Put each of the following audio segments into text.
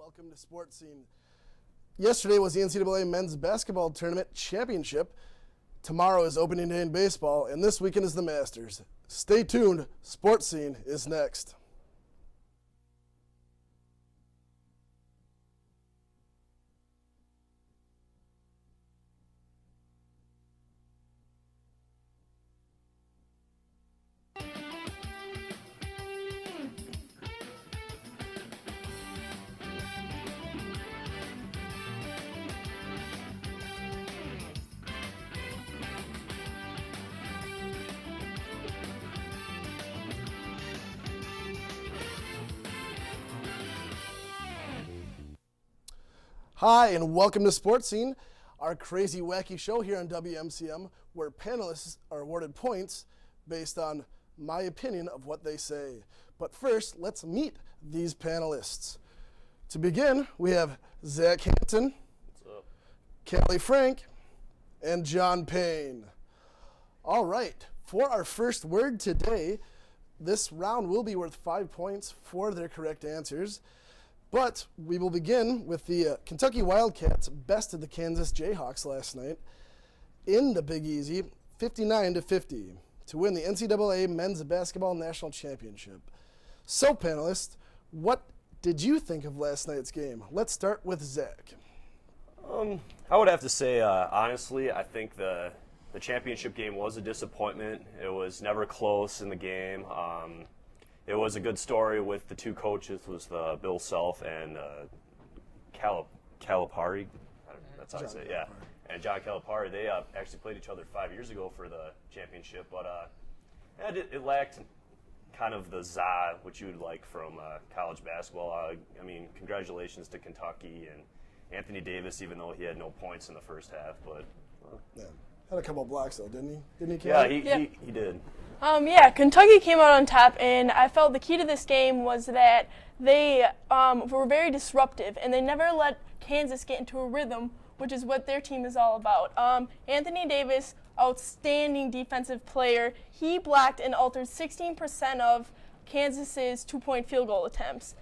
welcome to Sportscene. Yesterday was the NCAA Men's Basketball Tournament Championship. Tomorrow is opening day in baseball, and this weekend is the Masters. Stay tuned. Sportscene is next. Hi, and welcome to Sports Scene, our crazy, wacky show here on WMCM, where panelists are awarded points based on my opinion of what they say. But first, let's meet these panelists. To begin, we have Zach Hansen, What's up? Callie Frank, and Jon Payne. All right, for our first word today, this round will be worth 5 points for their correct answers. But we will begin with the Kentucky Wildcats bested the Kansas Jayhawks last night in the Big Easy, 59-50, to win the NCAA Men's Basketball National Championship. So, panelists, what did you think of last night's game? Let's start with Zach. I would have to say, honestly, I think the championship game was a disappointment. It was never close in the game. It was a good story with the two coaches, was Bill Self and Calipari. That's how I say it, yeah. And John Calipari. They actually played each other 5 years ago for the championship, but it lacked kind of the za, which you would like from college basketball. I mean, congratulations to Kentucky and Anthony Davis, even though he had no points in the first half. But Yeah, had a couple blocks though, didn't he? Yeah, he did. Kentucky came out on top, and I felt the key to this game was that they were very disruptive, and they never let Kansas get into a rhythm, which is what their team is all about. Anthony Davis, outstanding defensive player. He blocked and altered 16% of Kansas's two-point field goal attempts.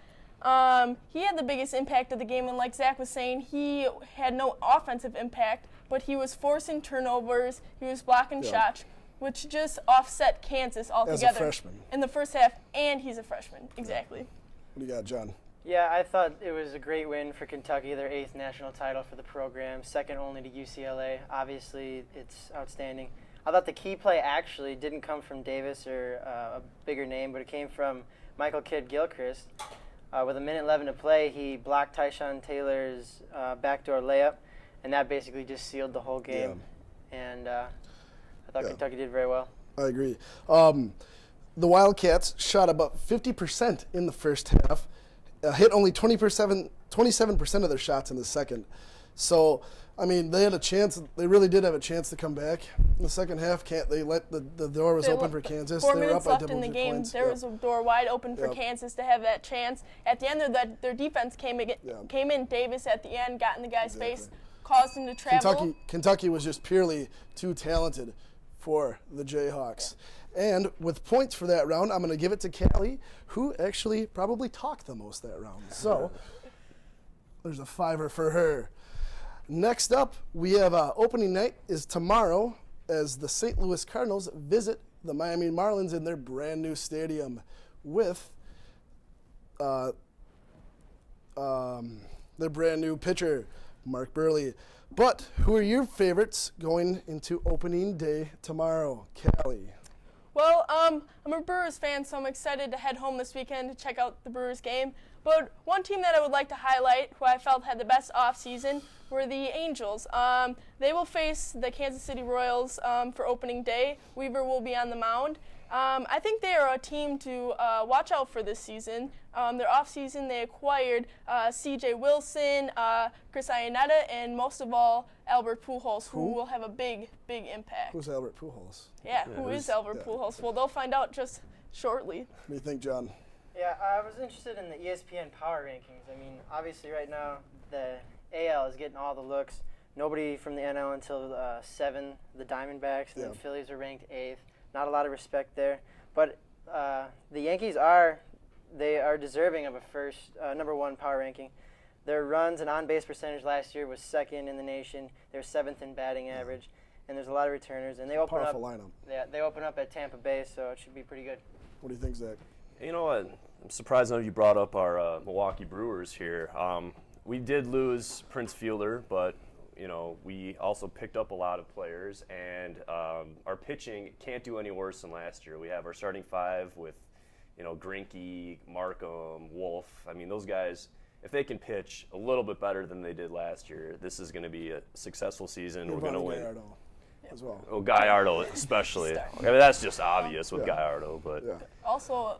He had the biggest impact of the game, and like Zach was saying, he had no offensive impact, but he was forcing turnovers, he was blocking shots, which just offset Kansas altogether. As a freshman. In the first half, and he's a freshman, exactly. What do you got, John? Yeah, I thought it was a great win for Kentucky, their 8th national title for the program, second only to UCLA. Obviously, it's outstanding. I thought the key play actually didn't come from Davis or a bigger name, but it came from Michael Kidd-Gilchrist. With 1:11 to play, he blocked Tyshawn Taylor's backdoor layup, and that basically just sealed the whole game. Yeah. And I thought Kentucky did very well. I agree. The Wildcats shot about 50% in the first half, hit only 27% of their shots in the second. So, I mean, they had a chance. They really did have a chance to come back in the second half. They let the door was open for Kansas. 4 they were minutes up by left in the game. points. There was a door wide open for Kansas to have that chance. At the end of that, their defense came in. Davis at the end got in the guy's face, caused him to travel. Kentucky was just purely too talented for the Jayhawks. And with points for that round, I'm going to give it to Callie, who actually probably talked the most that round. So there's a 5 for her. Next up, we have opening night is tomorrow as the St. Louis Cardinals visit the Miami Marlins in their brand new stadium with their brand new pitcher, Mark Burley. But who are your favorites going into opening day tomorrow? Callie. Well, I'm a Brewers fan, so I'm excited to head home this weekend to check out the Brewers game. But one team that I would like to highlight, who I felt had the best offseason, were the Angels. They will face the Kansas City Royals for opening day. Weaver will be on the mound. I think they are a team to watch out for this season. Their offseason, they acquired C.J. Wilson, Chris Iannetta, and most of all, Albert Pujols, who will have a big, big impact. Who's Albert Pujols? Yeah, who is Albert Pujols? Well, they'll find out just shortly. What do you think, John? Yeah, I was interested in the ESPN power rankings. I mean, obviously right now the AL is getting all the looks. Nobody from the NL until 7, the Diamondbacks, and then Phillies are ranked 8th. Not a lot of respect there. But the Yankees are deserving of a first number 1 power ranking. Their runs and on-base percentage last year was second in the nation. They're 7th in batting average, and there's a lot of returners. And they open up. Powerful lineup. Yeah, they open up at Tampa Bay, so it should be pretty good. What do you think, Zach? You know what? I'm surprised none of you brought up our Milwaukee Brewers here. We did lose Prince Fielder, but we also picked up a lot of players, and our pitching can't do any worse than last year. We have our starting 5 with, Greinke, Markham, Wolf. I mean, those guys, if they can pitch a little bit better than they did last year, this is going to be a successful season. We're going to win. Gallardo as well. Oh, Gallardo especially. I mean, that's just obvious with Gallardo, but Also,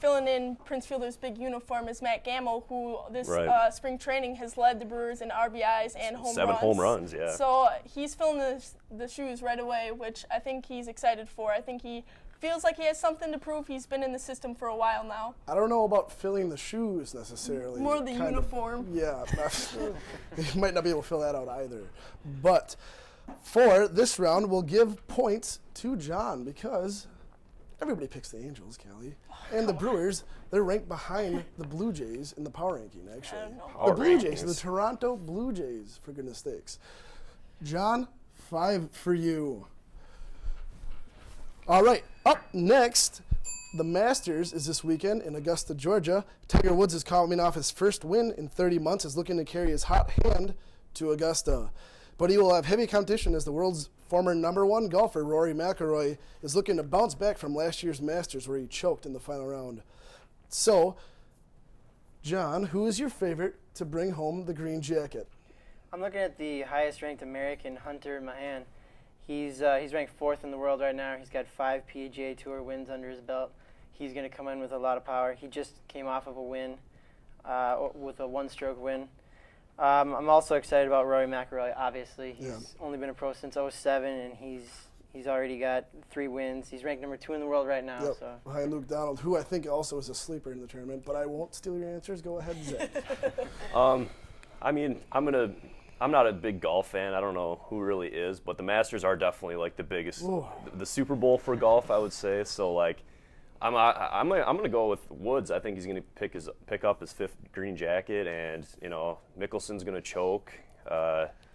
filling in Prince Fielder's big uniform is Matt Gamble, who this spring training has led the Brewers in RBIs and home runs. 7 home runs, yeah. So he's filling the shoes right away, which I think he's excited for. I think he feels like he has something to prove. He's been in the system for a while now. I don't know about filling the shoes necessarily. More the uniform. Yeah. He might not be able to fill that out either. But for this round, we'll give points to John because everybody picks the Angels, Callie. And the Brewers, they're ranked behind the Blue Jays in the power ranking, actually. I don't know. The Blue Jays, the Toronto Blue Jays, for goodness sakes. John, 5 for you. All right, up next, the Masters is this weekend in Augusta, Georgia. Tiger Woods is coming off his first win in 30 months, is looking to carry his hot hand to Augusta. But he will have heavy competition as the world's former #1 golfer, Rory McIlroy, is looking to bounce back from last year's Masters where he choked in the final round. So, John, who is your favorite to bring home the green jacket? I'm looking at the highest-ranked American, Hunter Mahan. He's ranked 4th in the world right now. He's got 5 PGA Tour wins under his belt. He's going to come in with a lot of power. He just came off of a win, with a 1-stroke win. I'm also excited about Rory McIlroy. Obviously, he's only been a pro since '07, and he's already got 3 wins. He's ranked #2 in the world right now. Yep. So Behind Luke Donald, who I think also is a sleeper in the tournament. But I won't steal your answers. Go ahead, Zach. I mean, I'm not a big golf fan. I don't know who really is, but the Masters are definitely like the biggest, the Super Bowl for golf, I would say. So like, I'm gonna go with Woods. I think he's gonna pick up his 5th green jacket, and Mickelson's gonna choke.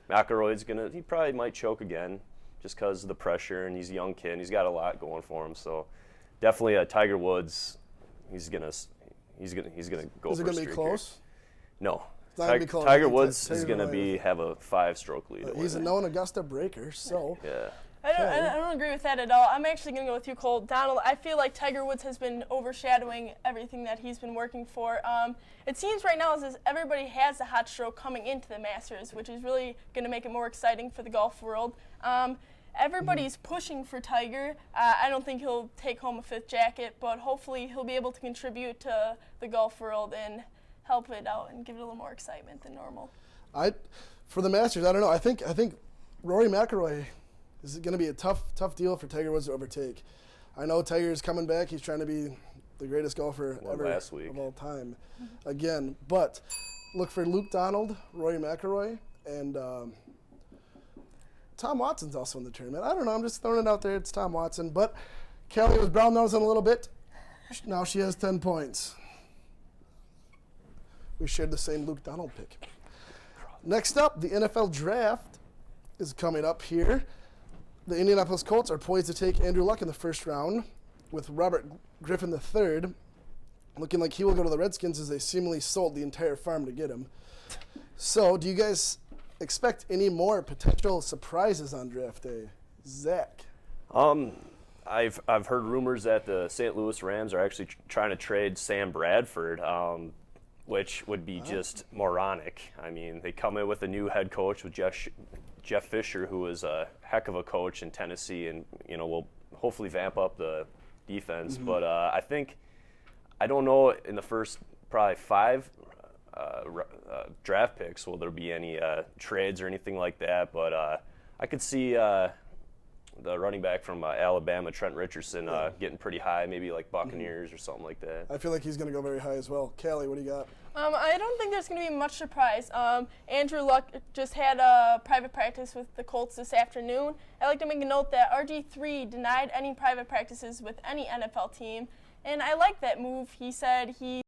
McIlroy's he probably might choke again, just because of the pressure, and he's a young kid, and he's got a lot going for him. So definitely Tiger Woods. He's gonna go. Is it gonna be close? Here. No. Tiger Woods is going to have a 5-stroke lead. He's a known Augusta breaker, so. Yeah. I don't agree with that at all. I'm actually going to go with you, Cole. Donald, I feel like Tiger Woods has been overshadowing everything that he's been working for. It seems right now as everybody has a hot stroke coming into the Masters, which is really going to make it more exciting for the golf world. Everybody's pushing for Tiger. I don't think he'll take home a 5th jacket, but hopefully he'll be able to contribute to the golf world and help it out and give it a little more excitement than normal. For the Masters, I don't know. I think Rory McIlroy is going to be a tough deal for Tiger Woods to overtake. I know Tiger's coming back. He's trying to be the greatest golfer ever of all time again. But look for Luke Donald, Rory McIlroy, and Tom Watson's also in the tournament. I don't know. I'm just throwing it out there. It's Tom Watson. But Callie was brown-nosing a little bit. Now she has 10 points. We shared the same Luke Donald pick. Next up, the NFL Draft is coming up here. The Indianapolis Colts are poised to take Andrew Luck in the first round, with Robert Griffin III looking like he will go to the Redskins as they seemingly sold the entire farm to get him. So, do you guys expect any more potential surprises on draft day? Zach? I've heard rumors that the St. Louis Rams are actually trying to trade Sam Bradford, which would be just moronic. I mean, they come in with a new head coach with Jeff Fisher, who is a heck of a coach in Tennessee, and will hopefully vamp up the defense. But I don't know, in the first probably 5 draft picks will there be any trades or anything like that. But I could see the running back from Alabama, Trent Richardson, getting pretty high, maybe like Buccaneers or something like that. I feel like he's going to go very high as well. Callie, what do you got? I don't think there's going to be much surprise. Andrew Luck just had a private practice with the Colts this afternoon. I'd like to make a note that RG3 denied any private practices with any NFL team, and I like that move. He said he